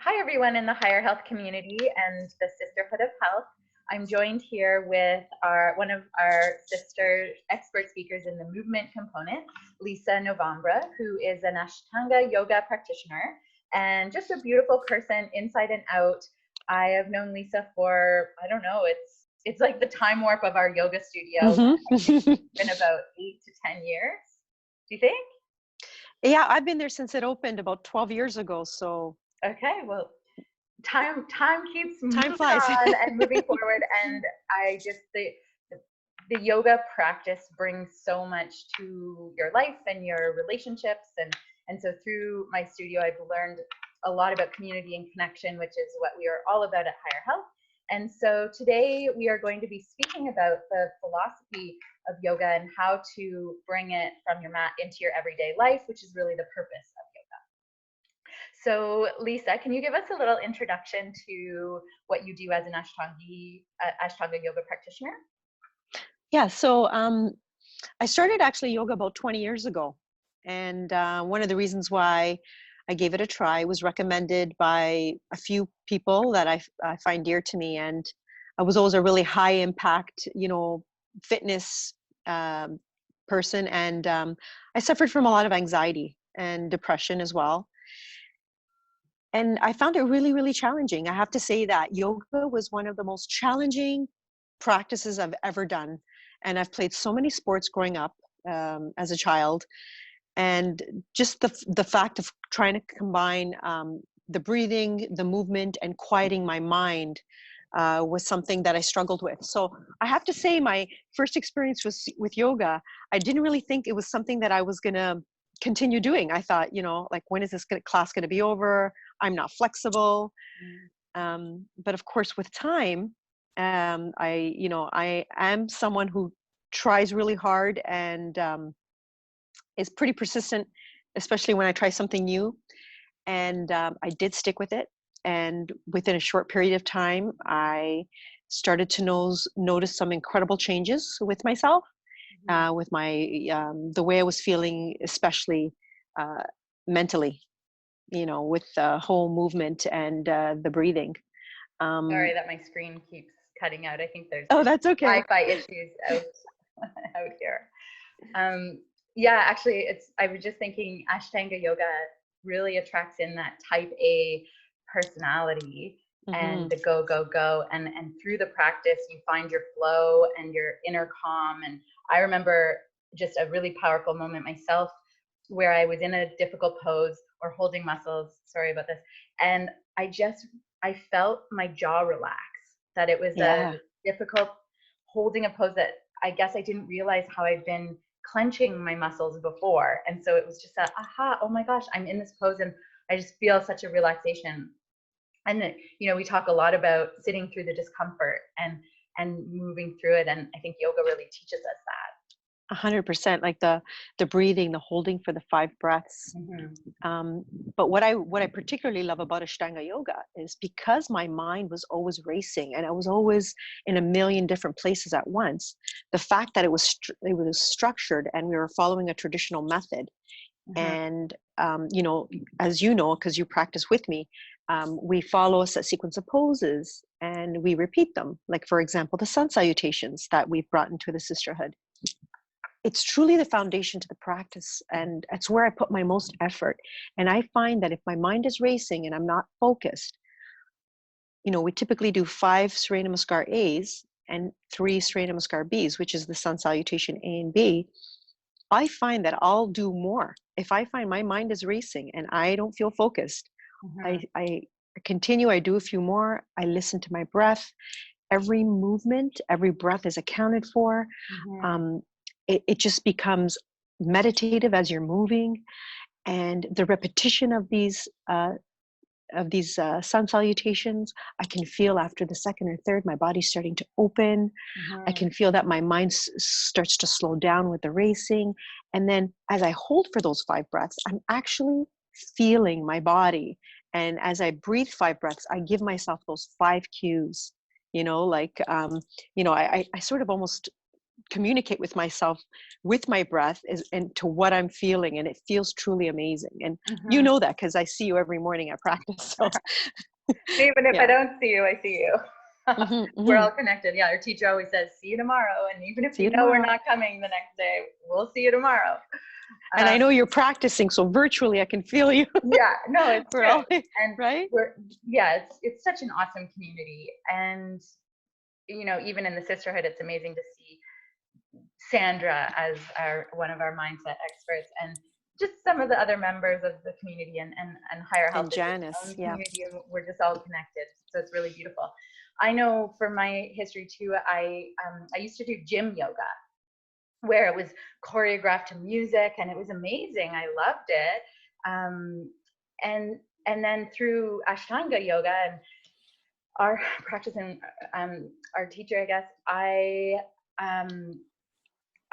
Hi, everyone in the higher health community and the sisterhood of health. I'm joined here with one of our sister expert speakers in the movement component, Lisa Novembre, who is an Ashtanga yoga practitioner and just a beautiful person inside and out. I have known Lisa for, I don't know, it's like the time warp of our yoga studio. I think it's been about 8 to 10 years. Do you think? Yeah, I've been there since it opened about 12 years ago. So Okay, well, time keeps time moving flies. on and moving forward, and I just the yoga practice brings so much to your life and your relationships, and so through my studio I've learned a lot about community and connection, which is what we are all about at Higher Health. And so today we are going to be speaking about the philosophy of yoga and how to bring it from your mat into your everyday life, which is really the purpose of yoga. So Lisa, can you give us a little introduction to what you do as an Ashtanga yoga practitioner? Yeah, so I started actually yoga about 20 years ago. And one of the reasons why I gave it a try was recommended by a few people that I find dear to me. And I was always a really high impact, fitness person. And I suffered from a lot of anxiety and depression as well. And I found it really, really challenging. I have to say that yoga was one of the most challenging practices I've ever done. And I've played so many sports growing up as a child. And just the fact of trying to combine the breathing, the movement, and quieting my mind was something that I struggled with. So I have to say my first experience with yoga, I didn't really think it was something that I was going to continue doing. I thought, like, when is this class going to be over? I'm not flexible. But of course, with time, I am someone who tries really hard and is pretty persistent, especially when I try something new. And I did stick with it. And within a short period of time, I started to notice some incredible changes with myself, with my the way I was feeling, especially mentally, with the whole movement and the breathing. Sorry that my screen keeps cutting out. I think there's Oh, that's okay. Wi-Fi issues out here. Yeah, actually, I was just thinking Ashtanga yoga really attracts in that type A personality and the go, go, go. And through the practice, you find your flow and your inner calm. And I remember just a really powerful moment myself where I was in a difficult pose or holding muscles. Sorry about this. And I felt my jaw relax, that it was a difficult holding a pose that I guess I didn't realize how I'd been clenching my muscles before. And so it was just that, aha, oh my gosh, I'm in this pose and I just feel such a relaxation. And we talk a lot about sitting through the discomfort and moving through it. And I think yoga really teaches us that. 100%, like the breathing, the holding for the 5 breaths. But what I particularly love about Ashtanga yoga is because my mind was always racing and I was always in a million different places at once. The fact that it was structured and we were following a traditional method, and as you know, because you practice with me, we follow a set sequence of poses and we repeat them. Like, for example, the Sun Salutations that we've brought into the sisterhood. It's truly the foundation to the practice, and it's where I put my most effort. And I find that if my mind is racing and I'm not focused, we typically do 5 Surya Namaskar A's and 3 Surya Namaskar B's, which is the Sun Salutation A and B. I find that I'll do more. If I find my mind is racing and I don't feel focused, I continue, I do a few more, I listen to my breath. Every movement, every breath is accounted for. It just becomes meditative as you're moving, and the repetition of these sun salutations, I can feel after the second or third, my body's starting to open. I can feel that my mind starts to slow down with the racing, and then as I hold for those 5 breaths, I'm actually feeling my body. And as I breathe 5 breaths, I give myself those 5 cues. I sort of almost communicate with myself with my breath and to what I'm feeling, and it feels truly amazing. And you know that because I see you every morning at practice. So even if I yeah. don't see you, I see you. We're all connected. Yeah, our teacher always says, see you tomorrow. And even if See you you know we're tomorrow. not coming the next day, we'll see you tomorrow. And I know you're practicing, so virtually I can feel you. Yeah, no, it's We're true. all, And right? it's such an awesome community. And, you know, even in the sisterhood, it's amazing to see Sandra as one of our mindset experts, and just some of the other members of the community, and Higher Health And is its Janice, own yeah. community, and we're just all connected. So it's really beautiful. I know for my history too, I used to do gym yoga, where it was choreographed to music, and it was amazing. I loved it. And then through Ashtanga yoga and our practice and our teacher, I guess,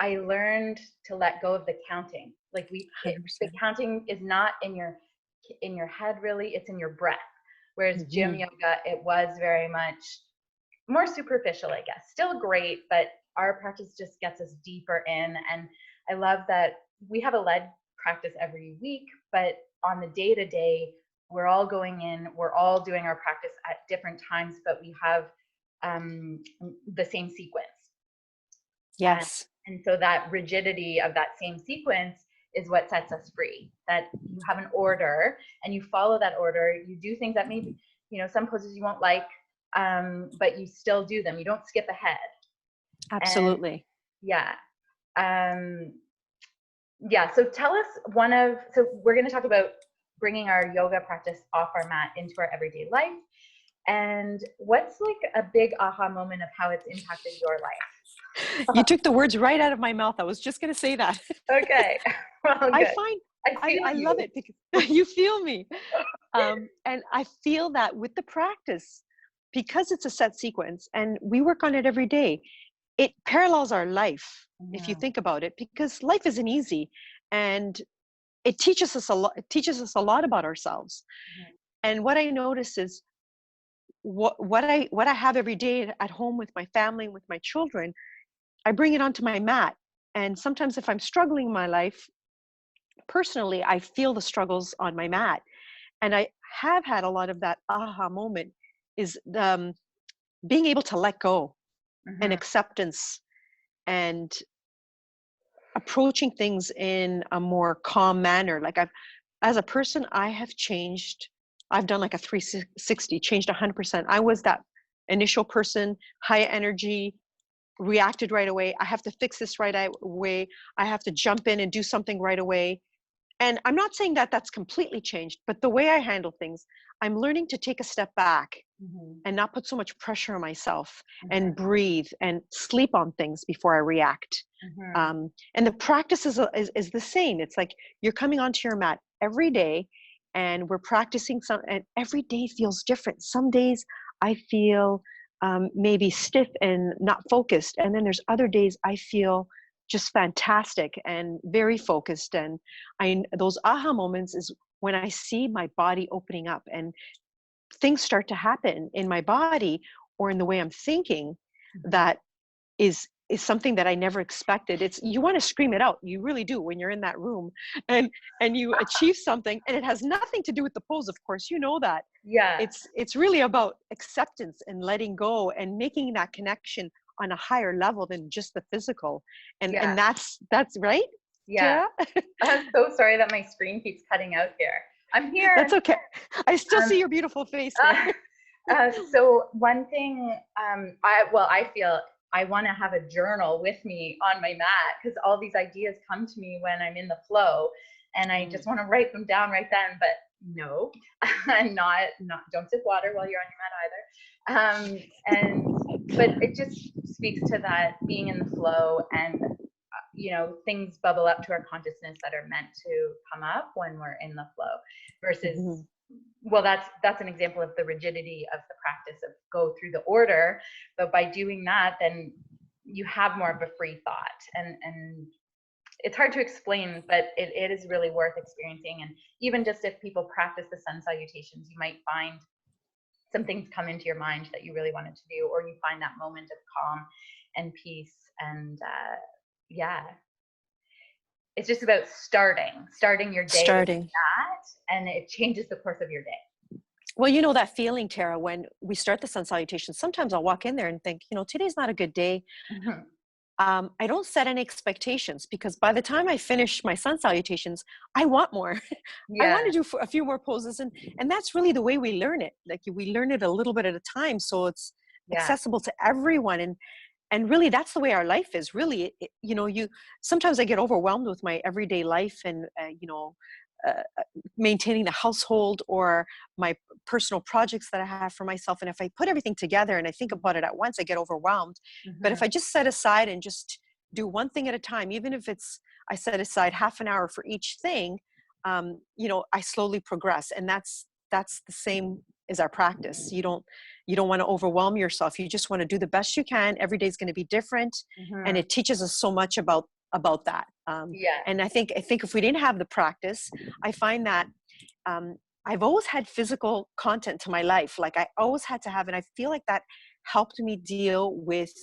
I learned to let go of the counting. Like the counting is not in your head really, it's in your breath. Whereas gym yoga, it was very much more superficial, I guess. Still great, but our practice just gets us deeper in. And I love that we have a lead practice every week, but on the day-to-day, we're all going in, we're all doing our practice at different times, but we have the same sequence. Yes. And so that rigidity of that same sequence is what sets us free. That you have an order and you follow that order. You do things that maybe, you know, some poses you won't like, but you still do them. You don't skip ahead. Absolutely. And, yeah. So tell us so we're going to talk about bringing our yoga practice off our mat into our everyday life. And what's like a big aha moment of how it's impacted your life? You took the words right out of my mouth. I was just going to say that. Okay. Well, I love it because you feel me. And I feel that with the practice, because it's a set sequence and we work on it every day, it parallels our life, if you think about it, because life isn't easy. And it teaches us a lot. It teaches us a lot about ourselves. And what I notice is what I have every day at home with my family and with my children, I bring it onto my mat. And sometimes if I'm struggling in my life, personally, I feel the struggles on my mat. And I have had a lot of that aha moment is being able to let go and acceptance and approaching things in a more calm manner. Like as a person, I have changed. I've done like a 360, changed 100%. I was that initial person, high energy, reacted right away. I have to fix this right away. I have to jump in and do something right away. And I'm not saying that that's completely changed, but the way I handle things, I'm learning to take a step back and not put so much pressure on myself and breathe and sleep on things before I react. And the practice is the same. It's like you're coming onto your mat every day and we're practicing and every day feels different. Some days I feel maybe stiff and not focused. And then there's other days I feel just fantastic and very focused. And those aha moments is when I see my body opening up and things start to happen in my body or in the way I'm thinking that is something that I never expected. You want to scream it out. You really do when you're in that room and you achieve something, and it has nothing to do with the pose, of course, you know that. Yeah. It's really about acceptance and letting go and making that connection on a higher level than just the physical. And that's right. Yeah. I'm so sorry that my screen keeps cutting out here. I'm here. That's okay. I still see your beautiful face there. So one thing, I feel I want to have a journal with me on my mat, because all these ideas come to me when I'm in the flow, and I just want to write them down right then. But no, I'm not. Don't sip water while you're on your mat either. But it just speaks to that being in the flow, and things bubble up to our consciousness that are meant to come up when we're in the flow, versus well, that's an example of the rigidity of the practice of go through the order. But by doing that, then you have more of a free thought, and it's hard to explain, but it is really worth experiencing. And even just if people practice the Sun Salutations, you might find some things come into your mind that you really wanted to do, or you find that moment of calm. and peace. And yeah, it's just about starting your day with that, and it changes the course of your day. Well, you know that feeling, Tara, when we start the Sun Salutation, sometimes I'll walk in there and think, today's not a good day. Mm-hmm. I don't set any expectations, because by the time I finish my Sun Salutations, I want more. I want to do a few more poses. And that's really the way we learn it. Like, we learn it a little bit at a time. So it's accessible to everyone. And really, that's the way our life is. Really, sometimes I get overwhelmed with my everyday life and, maintaining the household or my personal projects that I have for myself. And if I put everything together and I think about it at once, I get overwhelmed. Mm-hmm. But if I just set aside and just do one thing at a time, even if I set aside half an hour for each thing, I slowly progress. And that's the same as our practice. You don't want to overwhelm yourself. You just want to do the best you can. Every day is going to be different. Mm-hmm. And it teaches us so much about that. And I think if we didn't have the practice, I find that I've always had physical content to my life. Like, I always had to have, and I feel like that helped me deal with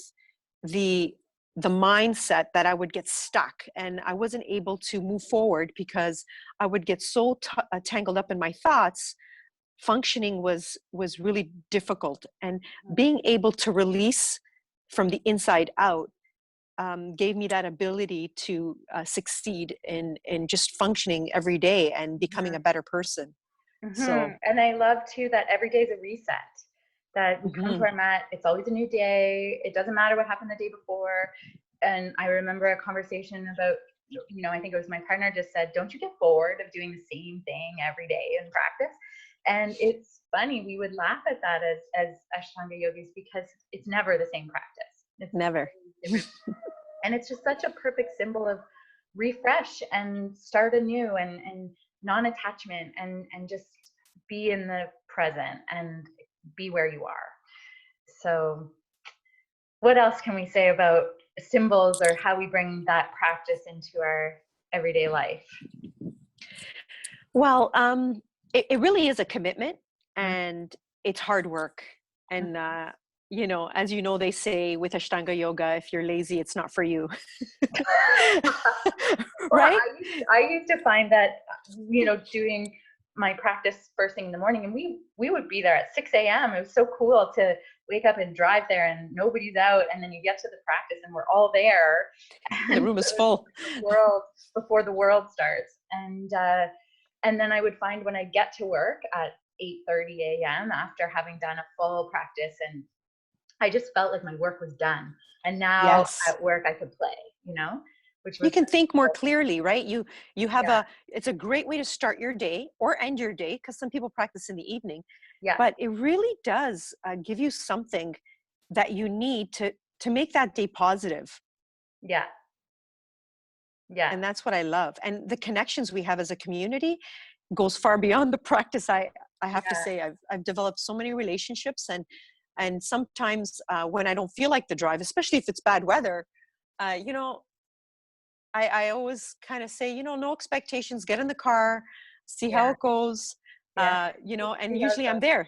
the mindset that I would get stuck and I wasn't able to move forward because I would get so tangled up in my thoughts. Functioning was really difficult, and being able to release from the inside out gave me that ability to succeed in just functioning every day and becoming a better person. Mm-hmm. So, and I love too that every day is a reset. That we come to our mat, it's always a new day. It doesn't matter what happened the day before. And I remember a conversation about, I think it was my partner just said, don't you get bored of doing the same thing every day in practice? And it's funny, we would laugh at that as Ashtanga yogis, because it's never the same practice. It's never. And it's just such a perfect symbol of refresh and start anew and non-attachment and just be in the present and be where you are. So what else can we say about symbols or how we bring that practice into our everyday life? Well, it really is a commitment, and it's hard work. And, as you know, they say with Ashtanga yoga, if you're lazy, it's not for you. Right? Well, I used to find that, doing my practice first thing in the morning, and we would be there at 6 a.m. It was so cool to wake up and drive there and nobody's out, and then you get to the practice and we're all there. The room is full. Before the world starts. And then I would find when I get to work at 8:30 a.m. after having done a full practice, and I just felt like my work was done. And now at work I could play, which was, you can think more clearly, right? You have it's a great way to start your day or end your day, because some people practice in the evening. Yeah. But it really does give you something that you need to make that day positive. Yeah. Yeah. And that's what I love. And the connections we have as a community goes far beyond the practice. I have to say, I've developed so many relationships, and sometimes when I don't feel like the drive, especially if it's bad weather, I always kind of say, no expectations, get in the car, see how it goes, and usually I'm there.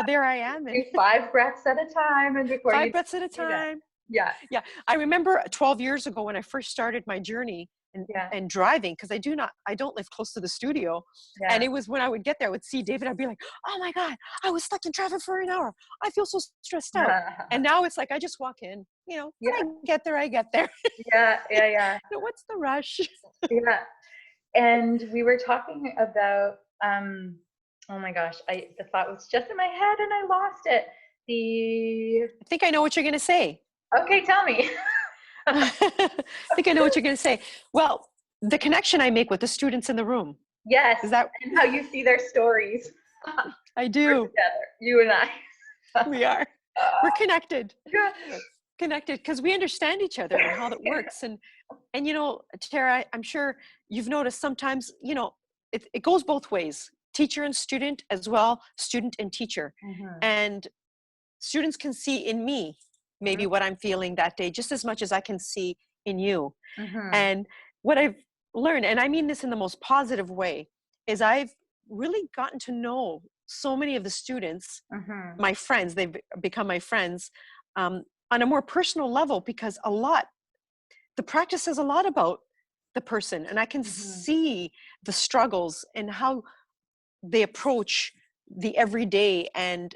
There I am. Do 5 breaths at a time. And before 5 breaths at a time. Yeah. Yeah. I remember 12 years ago when I first started my journey and driving, because I don't live close to the studio. Yeah. And it was when I would get there, I would see David, I'd be like, oh my God, I was stuck in traffic for an hour. I feel so stressed out. And now it's like, I just walk in, when I get there, I get there. Yeah. So what's the rush? Yeah. And we were talking about, oh my gosh, the thought was just in my head and I lost it. I think I know what you're going to say. Okay, tell me. I think I know what you're going to say. Well, the connection I make with the students in the room. Yes. And how you see their stories. I do. We're together, you and I. We are. We're connected. Connected because we understand each other and how that works. And Tara, I'm sure you've noticed sometimes, it goes both ways. Teacher and student as well, student and teacher. Mm-hmm. And students can see in me maybe what I'm feeling that day just as much as I can see in you. Mm-hmm. And what I've learned, and I mean this in the most positive way, is I've really gotten to know so many of the students, my friends, they've become my friends, on a more personal level, because the practice is a lot about the person, and I can see the struggles and how they approach the everyday, and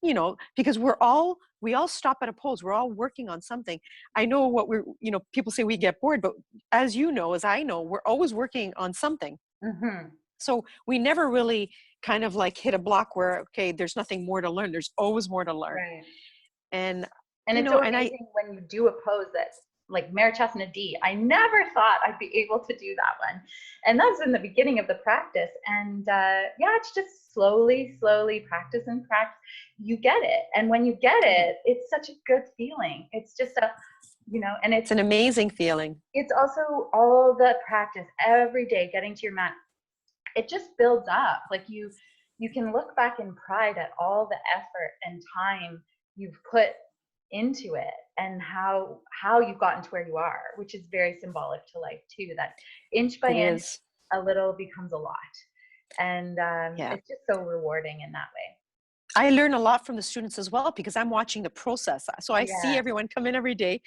you know, because we all stop at a pose, we're all working on something. I know what we're, you know, people say we get bored, but as you know, as I know, we're always working on something. So we never really kind of like hit a block where, okay, there's nothing more to learn. There's always more to learn. Right. And it's you know, so amazing when you do a pose that's like Marichasana D. I never thought I'd be able to do that one. And that's in the beginning of the practice. And yeah, it's just slowly practice and practice. You get it. And when you get it, it's such a good feeling. It's just a, you know, and it's an amazing feeling. It's also all the practice every day, getting to your mat. It just builds up. Like you can look back in pride at all the effort and time you've put into it, and how you've gotten to where you are, which is very symbolic to life too, that inch by inch a little becomes a lot. And it's just so rewarding in that way. I learn a lot from the students as well, because I'm watching the process. So I see everyone come in every day,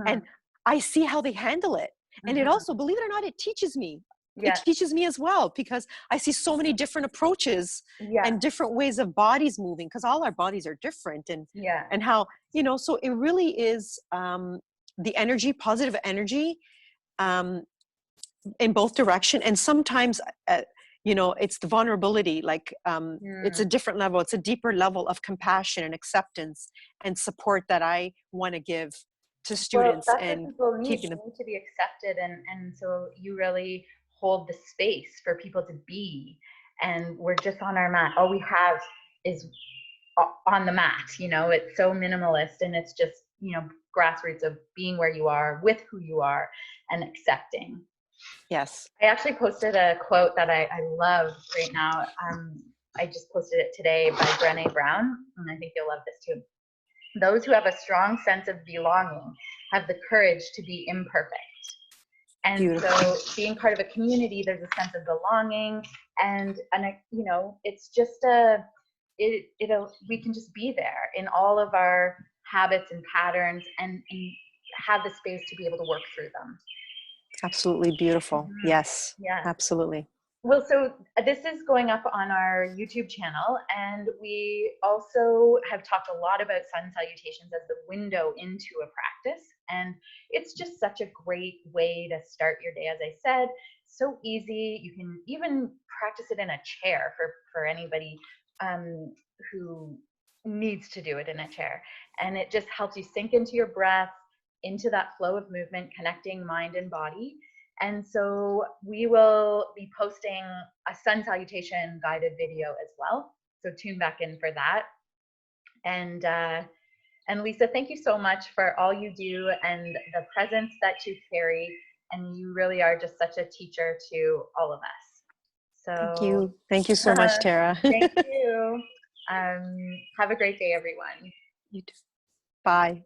and I see how they handle it. And it also, believe it or not, it teaches me. It teaches me as well, because I see so many different approaches and different ways of bodies moving, because all our bodies are different, and how, you know, so it really is the energy, positive energy in both direction. And sometimes, you know, it's the vulnerability, like it's a different level, it's a deeper level of compassion and acceptance and support that I want to give to students. Well, and people need to be accepted, and so you really hold the space for people to be. And we're just on our mat, all we have is on the mat, you know. It's so minimalist, and it's just, you know, grassroots of being where you are with who you are and accepting. Yes. I actually posted a quote that I love right now. I just posted it today by Brené Brown, and I think you'll love this too. Those who have a strong sense of belonging have the courage to be imperfect. And Beautiful. So being part of a community, there's a sense of belonging, and you know, it's just we can just be there in all of our habits and patterns, and have the space to be able to work through them. Absolutely beautiful. Yes. Yeah. Absolutely. Well, so this is going up on our YouTube channel, and we also have talked a lot about Sun Salutations as the window into a practice. And it's just such a great way to start your day. As I said, so easy. You can even practice it in a chair for anybody who needs to do it in a chair. And it just helps you sink into your breath, into that flow of movement, connecting mind and body. And so we will be posting a Sun Salutation guided video as well. So tune back in for that. And Lisa, thank you so much for all you do and the presence that you carry. And you really are just such a teacher to all of us. So thank you. Thank you so much, Tara. Thank you. Have a great day, everyone. You too. Bye.